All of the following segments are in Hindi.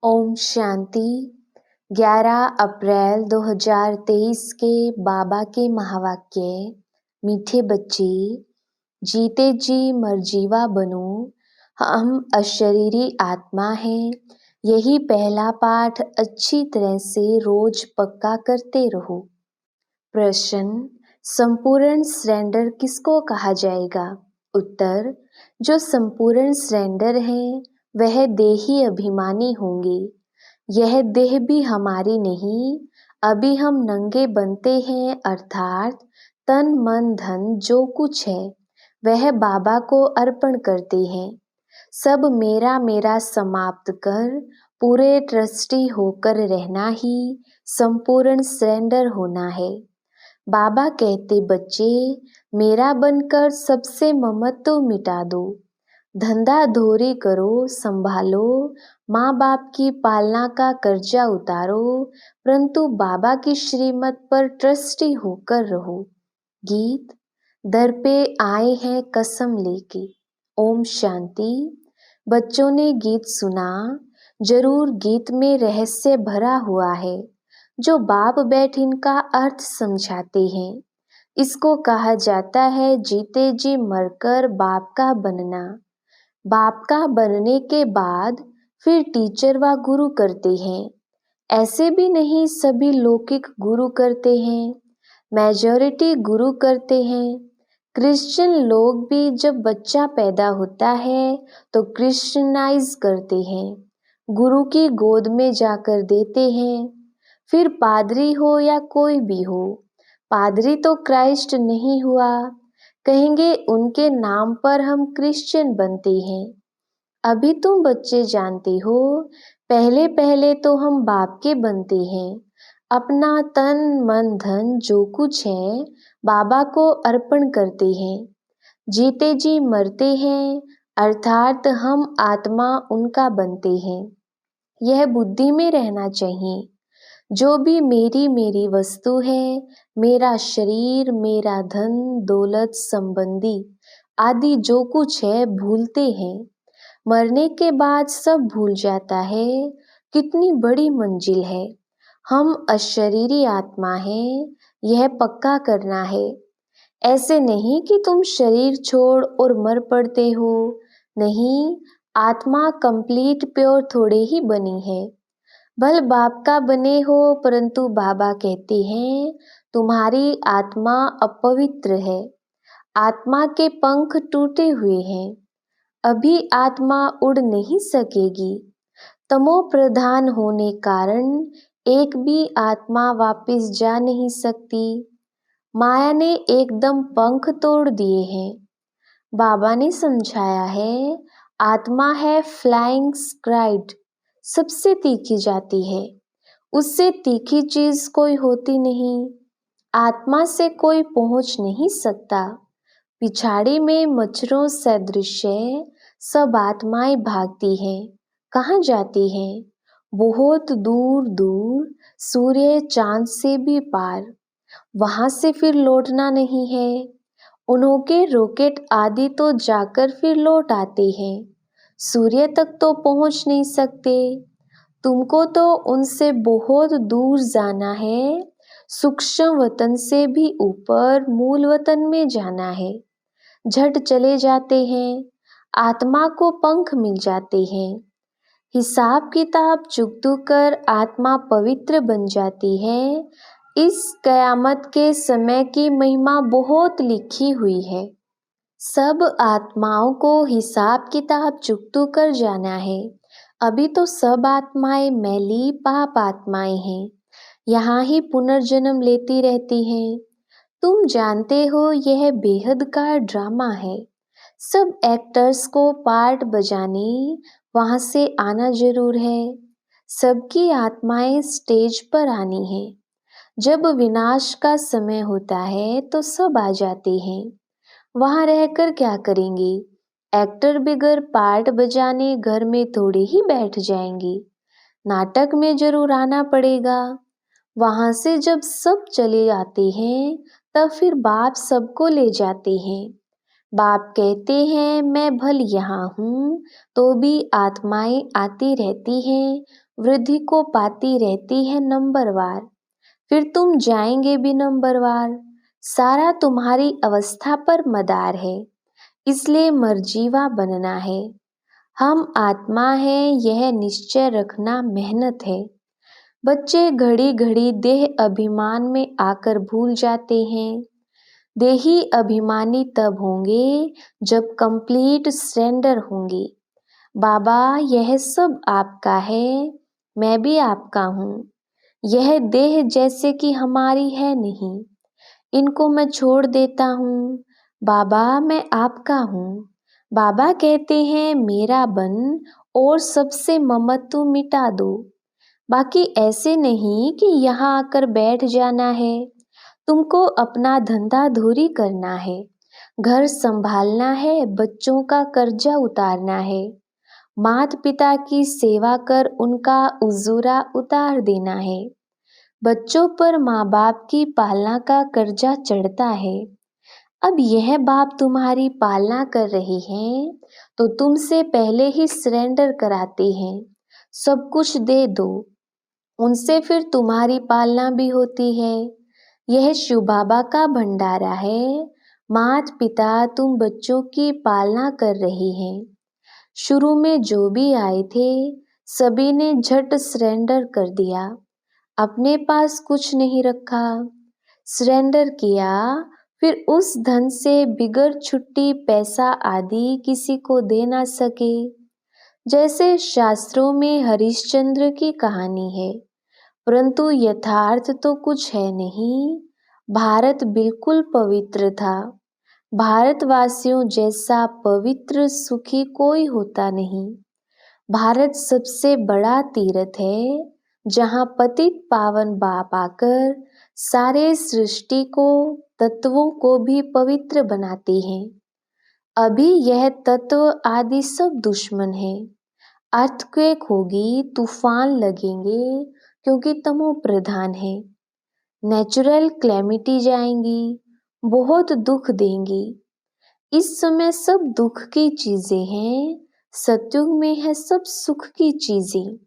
ओम शांति। 11 अप्रैल 2023 के बाबा के महावाक्य। मीठे बच्चे, जीते जी मरजीवा बनो, हम अशरीरी आत्मा हैं। यही पहला पाठ अच्छी तरह से रोज पक्का करते रहो। प्रश्न, संपूर्ण सरेंडर किसको कहा जाएगा? उत्तर, जो संपूर्ण सरेंडर हैं वह देही अभिमानी होंगे। यह देह भी हमारी नहीं, अभी हम नंगे बनते हैं, अर्थात तन मन धन जो कुछ है वह बाबा को अर्पण करते हैं। सब मेरा मेरा समाप्त कर पूरे ट्रस्टी होकर रहना ही संपूर्ण सरेंडर होना है। बाबा कहते, बच्चे मेरा बनकर सबसे ममत्व मिटा दो, धंधा धोरी करो, संभालो, माँ बाप की पालना का कर्जा उतारो, परंतु बाबा की श्रीमत पर ट्रस्टी होकर रहो। गीत, दर पे आए हैं कसम लेके। ओम शांति। बच्चों ने गीत सुना, जरूर गीत में रहस्य भरा हुआ है जो बाप बैठ इनका अर्थ समझाते हैं। इसको कहा जाता है जीते जी मरकर बाप का बनना। बाप का बनने के बाद फिर टीचर व गुरु करते हैं। ऐसे भी नहीं सभी लौकिक गुरु करते हैं, मेजॉरिटी गुरु करते हैं। क्रिश्चियन लोग भी जब बच्चा पैदा होता है तो क्रिश्चियनाइज करते हैं, गुरु की गोद में जाकर देते हैं। फिर पादरी हो या कोई भी हो, पादरी तो क्राइस्ट नहीं हुआ, कहेंगे उनके नाम पर हम क्रिश्चियन बनते हैं। अभी तुम बच्चे जानते हो, पहले पहले तो हम बाप के बनते हैं, अपना तन मन धन जो कुछ है बाबा को अर्पण करते हैं, जीते जी मरते हैं, अर्थात हम आत्मा उनका बनते हैं। यह बुद्धि में रहना चाहिए। जो भी मेरी मेरी वस्तु है, मेरा शरीर, मेरा धन दौलत संबंधी आदि जो कुछ है भूलते हैं। मरने के बाद सब भूल जाता है। कितनी बड़ी मंजिल है। हम अशरीरी आत्मा हैं, यह पक्का करना है। ऐसे नहीं कि तुम शरीर छोड़ और मर पड़ते हो, नहीं, आत्मा कंप्लीट प्योर थोड़े ही बनी है। भल बाप का बने हो, परंतु बाबा कहते हैं तुम्हारी आत्मा अपवित्र है, आत्मा के पंख टूटे हुए हैं, अभी आत्मा उड़ नहीं सकेगी। तमो प्रधान होने कारण एक भी आत्मा वापस जा नहीं सकती। माया ने एकदम पंख तोड़ दिए हैं। बाबा ने समझाया है, आत्मा है फ्लाइंग स्क्राइड, सबसे तीखी जाती है, उससे तीखी चीज कोई होती नहीं। आत्मा से कोई पहुंच नहीं सकता। पिछाड़ी में मच्छरों सदृश सब आत्माएं भागती हैं। कहाँ जाती हैं? बहुत दूर दूर, सूर्य चांद से भी पार। वहां से फिर लौटना नहीं है। उनके रॉकेट आदि तो जाकर फिर लौट आते हैं, सूर्य तक तो पहुंच नहीं सकते। तुमको तो उनसे बहुत दूर जाना है, सूक्ष्म वतन से भी ऊपर मूल वतन में जाना है। झट चले जाते हैं, आत्मा को पंख मिल जाते हैं। हिसाब किताब चुकतू कर आत्मा पवित्र बन जाती है। इस कयामत के समय की महिमा बहुत लिखी हुई है। सब आत्माओं को हिसाब किताब चुकतू कर जाना है। अभी तो सब आत्माएं मैली पाप आत्माएं हैं, यहाँ ही पुनर्जन्म लेती रहती हैं। तुम जानते हो यह बेहद का ड्रामा है। सब एक्टर्स को पार्ट बजाने वहां से आना जरूर है। सबकी आत्माएं स्टेज पर आनी है। जब विनाश का समय होता है तो सब आ जाते हैं। वहां रहकर क्या करेंगे? एक्टर बिगर पार्ट बजाने घर में थोड़े ही बैठ जाएंगे, नाटक में जरूर आना पड़ेगा। वहां से जब सब चले आते हैं तब फिर बाप सबको ले जाते हैं। बाप कहते हैं मैं भल यहाँ हूँ तो भी आत्माएं आती रहती हैं, वृद्धि को पाती रहती है नंबरवार, फिर तुम जाएंगे भी नंबरवार। सारा तुम्हारी अवस्था पर मदार है, इसलिए मर्जीवा बनना है। हम आत्मा है, यह निश्चय रखना मेहनत है। बच्चे घड़ी घड़ी देह अभिमान में आकर भूल जाते हैं। देही अभिमानी तब होंगे जब कंप्लीट सरेंडर होंगे। बाबा, यह सब आपका है, मैं भी आपका हूँ। यह देह जैसे कि हमारी है नहीं, इनको मैं छोड़ देता हूँ। बाबा, मैं आपका हूँ। बाबा कहते हैं मेरा बन और सबसे ममत्व मिटा दो। बाकी ऐसे नहीं कि यहाँ आकर बैठ जाना है। तुमको अपना धंधा धूरी करना है, घर संभालना है, बच्चों का कर्जा उतारना है, माता पिता की सेवा कर उनका उजूरा उतार देना है। बच्चों पर माँ बाप की पालना का कर्जा चढ़ता है। अब यह बाप तुम्हारी पालना कर रहे हैं तो तुमसे पहले ही सरेंडर कराते हैं। सब कुछ दे दो, उनसे फिर तुम्हारी पालना भी होती है। यह शिव बाबा का भंडारा है। माता पिता तुम बच्चों की पालना कर रहे हैं। शुरू में जो भी आए थे सभी ने झट सरेंडर कर दिया, अपने पास कुछ नहीं रखा। सरेंडर किया, फिर उस धन से बिगर छुट्टी पैसा आदि किसी को दे ना सके। जैसे शास्त्रों में हरिश्चंद्र की कहानी है, परंतु यथार्थ तो कुछ है नहीं। भारत बिल्कुल पवित्र था। भारतवासियों जैसा पवित्र सुखी कोई होता नहीं। भारत सबसे बड़ा तीर्थ है, जहाँ पतित पावन बाप आकर सारे सृष्टि को, तत्वों को भी पवित्र बनाते हैं। अभी यह तत्व आदि सब दुश्मन है। अर्थक्वेक होगी, तूफान लगेंगे, क्योंकि तमो प्रधान है। नेचुरल क्लैमिटी जाएंगी, बहुत दुख देंगी। इस समय सब दुख की चीजें हैं, सतयुग में है सब सुख की चीजें।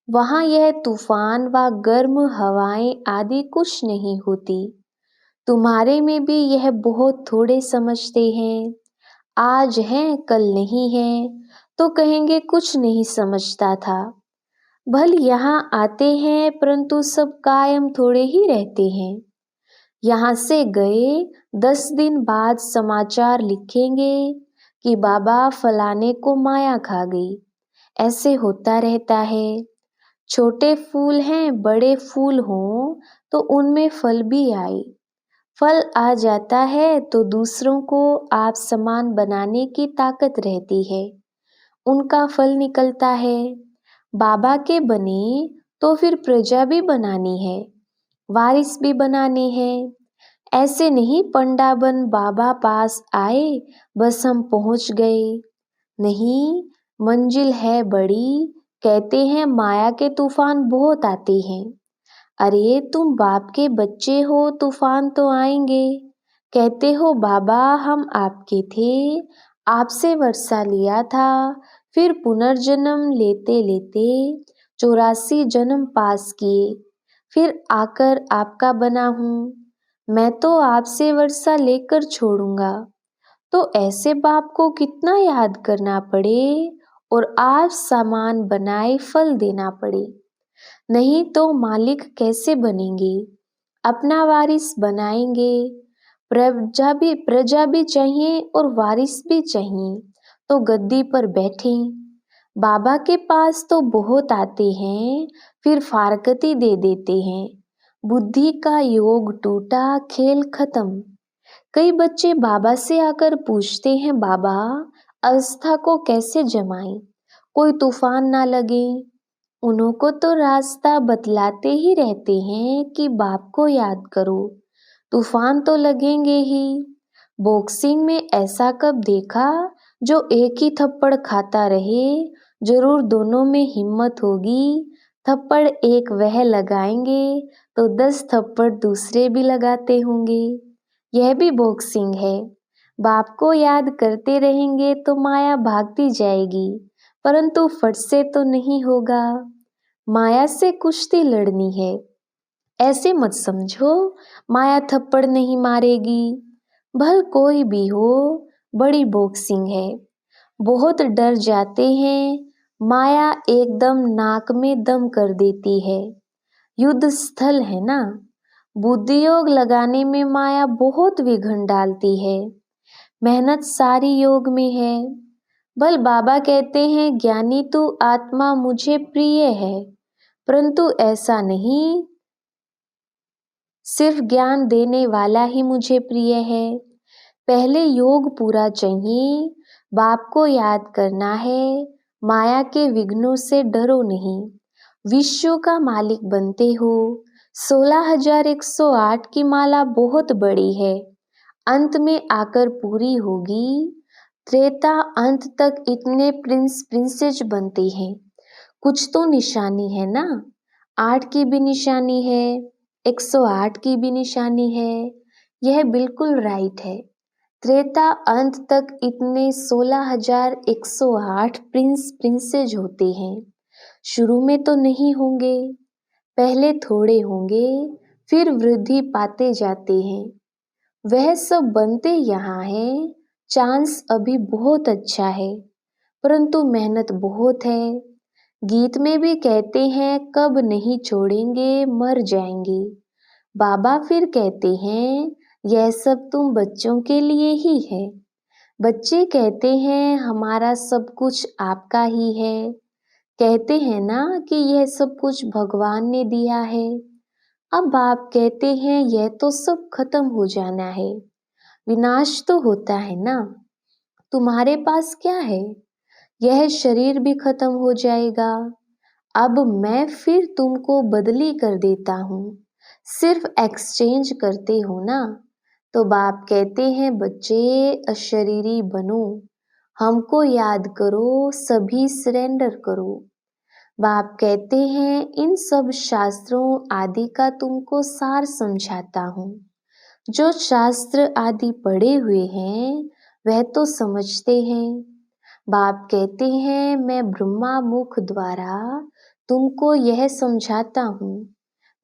वहां यह तूफान व गर्म हवाएं आदि कुछ नहीं होती। तुम्हारे में भी यह बहुत थोड़े समझते हैं। आज हैं कल नहीं है, तो कहेंगे कुछ नहीं समझता था। भल यहाँ आते हैं, परंतु सब कायम थोड़े ही रहते हैं। यहाँ से गए 10 दिन बाद समाचार लिखेंगे कि बाबा फलाने को माया खा गई। ऐसे होता रहता है। छोटे फूल हैं, बड़े फूल हों तो उनमें फल भी आए। फल आ जाता है तो दूसरों को आप समान बनाने की ताकत रहती है, उनका फल निकलता है। बाबा के बने तो फिर प्रजा भी बनानी है, वारिस भी बनाने हैं। ऐसे नहीं पंडा बन बाबा पास आए बस हम पहुंच गए। नहीं, मंजिल है बड़ी। कहते हैं माया के तूफान बहुत आते हैं। अरे तुम बाप के बच्चे हो, तूफान तो आएंगे। कहते हो बाबा हम आपके थे, आपसे वर्षा लिया था, फिर पुनर्जन्म लेते लेते 84 जन्म पास किए, फिर आकर आपका बना हूँ। मैं तो आपसे वर्षा लेकर छोड़ूंगा। तो ऐसे बाप को कितना याद करना पड़े और आप सामान बनाए फल देना पड़े। नहीं तो मालिक कैसे बनेंगे, अपना वारिस बनाएंगे। प्रजा भी चाहिए और वारिस भी चाहिए, तो गद्दी पर बैठे। बाबा के पास तो बहुत आते हैं, फिर फारकती दे देते हैं। बुद्धि का योग टूटा, खेल खत्म। कई बच्चे बाबा से आकर पूछते हैं बाबा अवस्था को कैसे जमाएं, कोई तूफान ना लगे। उन्हों को तो रास्ता बतलाते ही रहते हैं कि बाप को याद करो, तूफान तो लगेंगे ही। बॉक्सिंग में ऐसा कब देखा जो एक ही थप्पड़ खाता रहे। जरूर दोनों में हिम्मत होगी। थप्पड़ एक वह लगाएंगे तो 10 थप्पड़ दूसरे भी लगाते होंगे। यह भी बॉक्सिंग है। बाप को याद करते रहेंगे तो माया भागती जाएगी, परंतु फट से तो नहीं होगा। माया से कुश्ती लड़नी है। ऐसे मत समझो माया थप्पड़ नहीं मारेगी। भल कोई भी हो, बड़ी बॉक्सिंग है। बहुत डर जाते हैं, माया एकदम नाक में दम कर देती है। युद्ध स्थल है ना, बुद्धि योग लगाने में माया बहुत विघ्न डालती है। मेहनत सारी योग में है। भल बाबा कहते हैं ज्ञानी तू आत्मा मुझे प्रिय है, परंतु ऐसा नहीं सिर्फ ज्ञान देने वाला ही मुझे प्रिय है। पहले योग पूरा चाहिए, बाप को याद करना है। माया के विघ्नों से डरो नहीं, विश्व का मालिक बनते हो। 16,108 की माला बहुत बड़ी है, अंत में आकर पूरी होगी। त्रेता अंत तक इतने प्रिंस प्रिंसेस बनते हैं। कुछ तो निशानी है ना, 8 की भी निशानी है, 108 की भी निशानी है। यह बिल्कुल राइट है। त्रेता अंत तक इतने 16,108 प्रिंस प्रिंसेस होते हैं। शुरू में तो नहीं होंगे, पहले थोड़े होंगे, फिर वृद्धि पाते जाते हैं। वह सब बनते यहाँ हैं। चांस अभी बहुत अच्छा है, परंतु मेहनत बहुत है। गीत में भी कहते हैं कब नहीं छोड़ेंगे, मर जाएंगे। बाबा फिर कहते हैं यह सब तुम बच्चों के लिए ही है। बच्चे कहते हैं हमारा सब कुछ आपका ही है। कहते हैं ना कि यह सब कुछ भगवान ने दिया है। अब आप कहते हैं यह तो सब खत्म हो जाना है, विनाश तो होता है ना। तुम्हारे पास क्या है? यह शरीर भी खत्म हो जाएगा। अब मैं फिर तुमको बदली कर देता हूँ, सिर्फ एक्सचेंज करते हो ना। तो बाप कहते हैं बच्चे अशरीरी बनो, हमको याद करो, सभी सरेंडर करो। बाप कहते हैं इन सब शास्त्रों आदि का तुमको सार समझाता हूँ। जो शास्त्र आदि पढ़े हुए हैं वह तो समझते हैं। बाप कहते हैं मैं ब्रह्मा मुख द्वारा तुमको यह समझाता हूँ।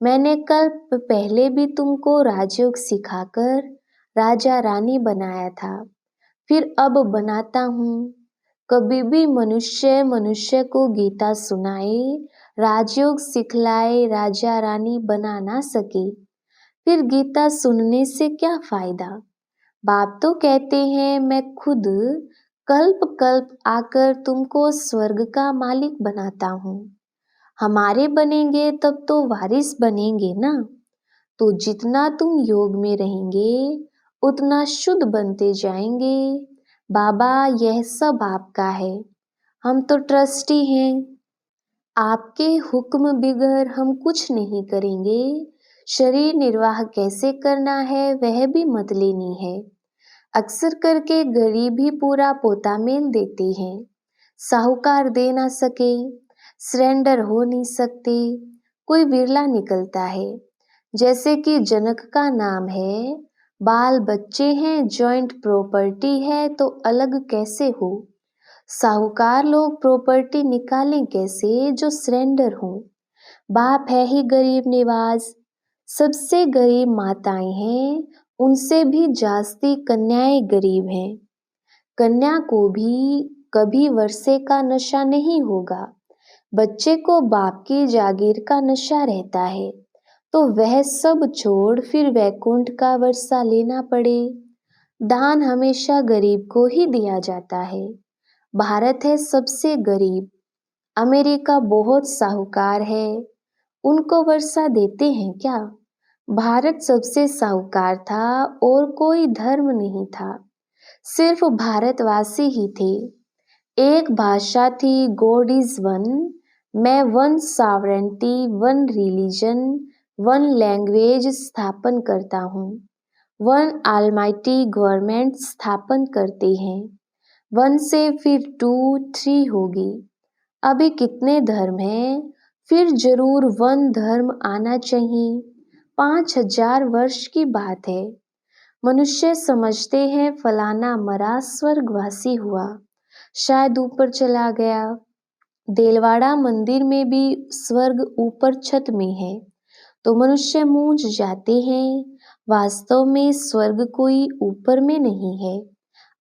मैंने कल्प पहले भी तुमको राजयोग सिखाकर राजा रानी बनाया था, फिर अब बनाता हूँ। कभी भी मनुष्य मनुष्य को गीता सुनाए, राजयोग सिखलाए, राजा रानी बना ना सके, फिर गीता सुनने से क्या फायदा। बाप तो कहते हैं मैं खुद कल्प कल्प आकर तुमको स्वर्ग का मालिक बनाता हूँ। हमारे बनेंगे तब तो वारिस बनेंगे ना। तो जितना तुम योग में रहेंगे उतना शुद्ध बनते जाएंगे। बाबा यह सब आपका है, हम तो ट्रस्टी हैं। आपके हुक्म बिगर हम कुछ नहीं करेंगे। शरीर निर्वाह कैसे करना है वह भी मत लेनी है। अक्सर करके गरीब ही पूरा पोता मेल देते हैं, साहूकार दे ना सके, सरेंडर हो नहीं सकते, कोई विरला निकलता है। जैसे कि जनक का नाम है, बाल बच्चे हैं, जॉइंट प्रॉपर्टी है, तो अलग कैसे हो। साहूकार लोग प्रॉपर्टी निकालें कैसे जो सरेंडर हो। बाप है ही गरीब निवाज, सबसे गरीब माताएं हैं, उनसे भी जास्ती कन्याएं गरीब हैं। कन्या को भी कभी वर्षे का नशा नहीं होगा। बच्चे को बाप की जागीर का नशा रहता है, तो वह सब छोड़ फिर वैकुंठ का वर्षा लेना पड़े। दान हमेशा गरीब को ही दिया जाता है। भारत है सबसे गरीब, अमेरिका बहुत साहूकार है, उनको वर्षा देते हैं क्या। भारत सबसे साहूकार था और कोई धर्म नहीं था, सिर्फ भारतवासी ही थे। एक भाषा थी, गॉड इज वन। मैं one sovereignty, one religion, one language स्थापन करता हूँ। वन ऑलमाइटी गवर्नमेंट स्थापन करते हैं। वन से फिर 2, 3 होगी। अभी कितने धर्म हैं, फिर जरूर वन धर्म आना चाहिए। 5,000 वर्ष की बात है। मनुष्य समझते हैं फलाना मरा स्वर्गवासी हुआ, शायद ऊपर चला गया। देलवाड़ा मंदिर में भी स्वर्ग ऊपर छत में है, तो मनुष्य मूंझ जाते हैं। वास्तव में स्वर्ग कोई ऊपर में नहीं है।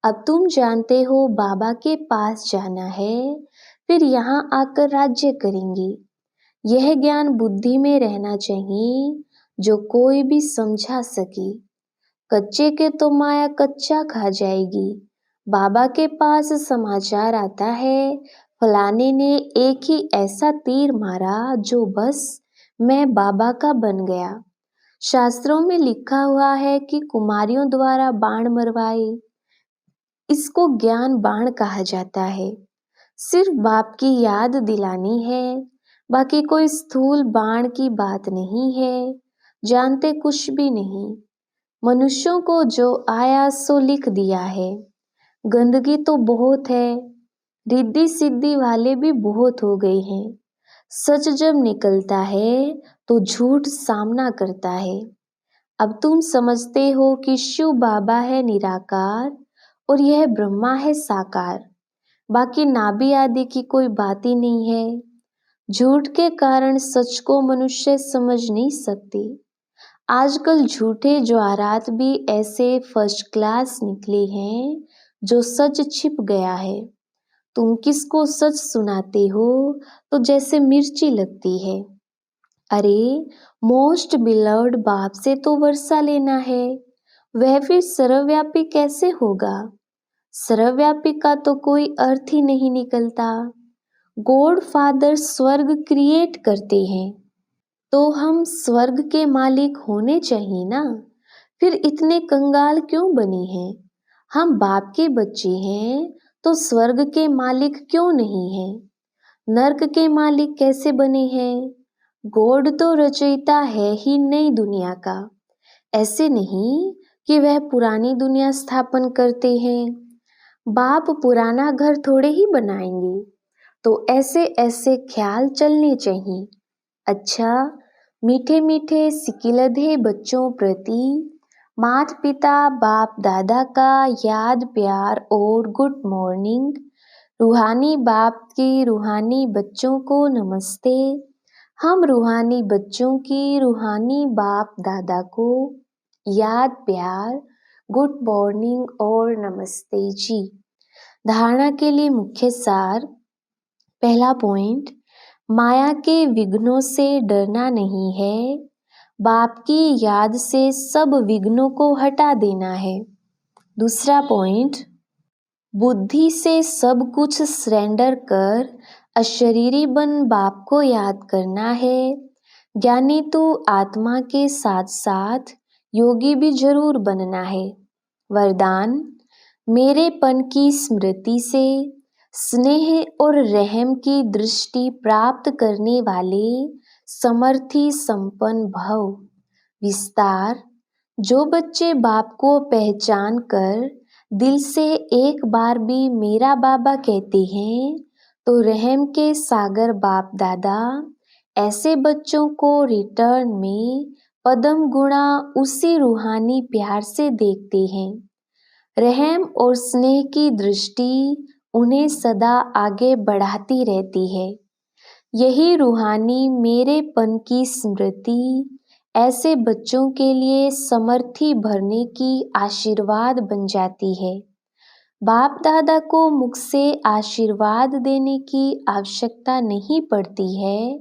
अब तुम जानते हो बाबा के पास जाना है, फिर यहाँ आकर राज्य करेंगे। यह ज्ञान बुद्धि में रहना चाहिए, जो कोई भी समझा सके। कच्चे के तो माया कच्चा खा जाएगी। बाबा के पास समाचार आता है, फलाने ने एक ही ऐसा तीर मारा जो बस मैं बाबा का बन गया। शास्त्रों में लिखा हुआ है कि कुमारियों द्वारा बाण मरवाए, इसको ज्ञान बाण कहा जाता है। सिर्फ बाप की याद दिलानी है, बाकी कोई स्थूल बाण की बात नहीं है। जानते कुछ भी नहीं। मनुष्यों को जो आया सो लिख दिया है। गंदगी तो बहुत है, रिद्धि सिद्धि वाले भी बहुत हो गए हैं। सच जब निकलता है तो झूठ सामना करता है। अब तुम समझते हो कि शिव बाबा है निराकार और यह ब्रह्मा है साकार। बाकी नाभि आदि की कोई बात ही नहीं है। झूठ के कारण सच को मनुष्य समझ नहीं सकते। आजकल झूठे ज्वारात भी ऐसे फर्स्ट क्लास निकले हैं जो सच छिप गया है। तुम किसको सच सुनाते हो तो जैसे मिर्ची लगती है। अरे मोस्ट बिलव्ड बाप से तो वर्षा लेना है, वह फिर सर्वव्यापी कैसे होगा? सर्वव्यापी का तो कोई अर्थ ही नहीं निकलता। गॉड फादर स्वर्ग क्रिएट करते हैं, तो हम स्वर्ग के मालिक होने चाहिए ना। फिर इतने कंगाल क्यों बने हैं? हम बाप के बच्चे हैं तो स्वर्ग के मालिक क्यों नहीं हैं? नर्क के मालिक कैसे बने हैं? गॉड तो रचयिता है ही नई दुनिया का। ऐसे नहीं कि वह पुरानी दुनिया स्थापन करते हैं। बाप पुराना घर थोड़े ही बनाएंगे, तो ऐसे ऐसे ख्याल चलने चाहिए। अच्छा, मीठे मीठे सिकिलधे बच्चों प्रति माता पिता बाप दादा का याद प्यार और गुड मॉर्निंग। रूहानी बाप की रूहानी बच्चों को नमस्ते। हम रूहानी बच्चों की रूहानी बाप दादा को याद प्यार, गुड मॉर्निंग और नमस्ते जी। धारणा के लिए मुख्य सार। पहला पॉइंट, माया के विघ्नों से डरना नहीं है, बाप की याद से सब विघ्नों को हटा देना है। दूसरा पॉइंट, बुद्धि से सब कुछ सरेंडर कर अशरीरी बन बाप को याद करना है। ज्ञानी तो आत्मा के साथ साथ योगी भी जरूर बनना है। वरदान, मेरेपन की स्मृति से स्नेह और रहम की दृष्टि प्राप्त करने वाले समर्थी संपन्न भव। विस्तार, जो बच्चे बाप को पहचान कर दिल से एक बार भी मेरा बाबा कहते हैं, तो रहम के सागर बाप दादा ऐसे बच्चों को रिटर्न में पदम गुणा उसी रूहानी प्यार से देखते हैं। रहम और स्नेह की दृष्टि उन्हें सदा आगे बढ़ाती रहती है। यही रूहानी मेरेपन की स्मृति ऐसे बच्चों के लिए समर्थी भरने की आशीर्वाद बन जाती है। बाप दादा को मुख से आशीर्वाद देने की आवश्यकता नहीं पड़ती है,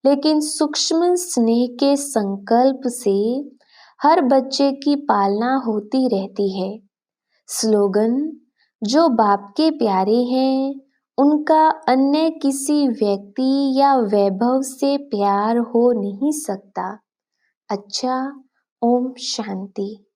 लेकिन सूक्ष्म स्नेह के संकल्प से हर बच्चे की पालना होती रहती है। स्लोगन, जो बाप के प्यारे हैं उनका अन्य किसी व्यक्ति या वैभव से प्यार हो नहीं सकता। अच्छा, ओम शांति।